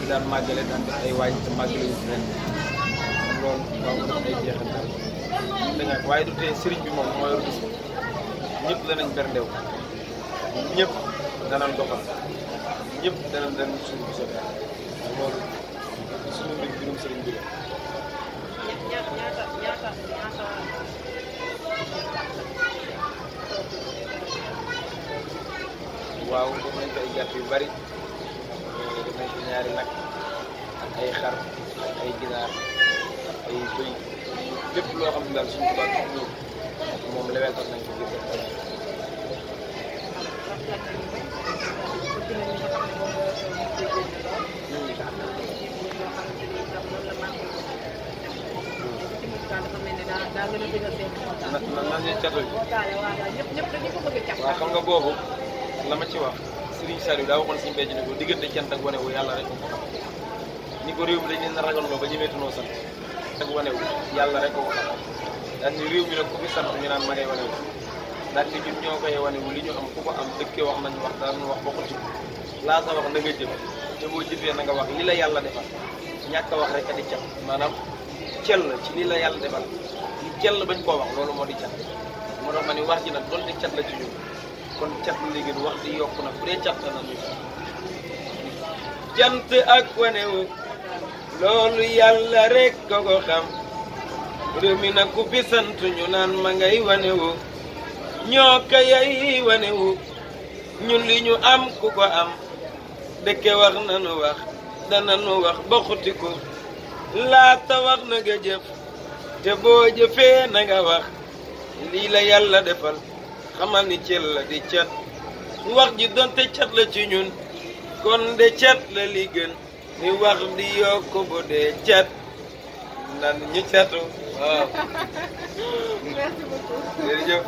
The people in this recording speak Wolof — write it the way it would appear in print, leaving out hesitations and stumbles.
daan màggale daan def ay waañ te màggale wu fi ren loolu waaw def ay jeexantal da nga waaye du tee sëriñ bi moom moo yor bis ñëpp danañ berndew ñëpp danañ doxal ñëpp danañ suñu bu soobee loolu suñu mbir mbirum sëriñ bi la. waaw def nañ ko ay gàtt yu bari def nañ ko ñaari nag ak ay xar ak ay ginaar ak ay bëy lépp loo xam ne daal suñu tubaab bi ñëw moom lewel tax nañ ko ngir def ko. nan leen catal bi waaw xam nga boobu la ma ci wax Serigne Saliou daa waxoon si mbéj ne ko diggante cant ak wane wu yàlla rek ko xam ni ko réew mi dañ leen ragaloo ba ñemeetunoo sant ak wane wu yàlla rek ko xam daal ni réew mi nag ku fi sant ñu naan ma ngay wane wu daal ni ñun ñoo koy wane wu li ñu am ku ko am dëkkee wax nañu wax daal ñu wax ba ko ci laa sa wax na nga jëf te boo jëfee na nga wax li la yàlla defal ñàkk a wax rek a di cat maanaam cell ci li la yàlla defal li cell bañ koo wax loolu moo di cat moo tax ma ni wax ji nag doonte cat la ci ñun kon cat la léegi wax di yokku nag bu dee cat la nañu jant ak wanewu loolu yàlla rek ko ko xam réew mi nag ku fi sant ñu naan ma ngay wanewu ñoo ka yay wanewu ñun li ñu am ku ko am dëkke wax nanu wax dananu wax ba xuti ko laata wax na nga jëf te boo jëfee na nga wax lii la yàlla defal xamal ni cel la di cat wax ji donte cat la ci ñun kon de cat la li gën ni wax di yokk bu dee cat nan ñu catu waaw. Merci beaucoup. Jërëjëf.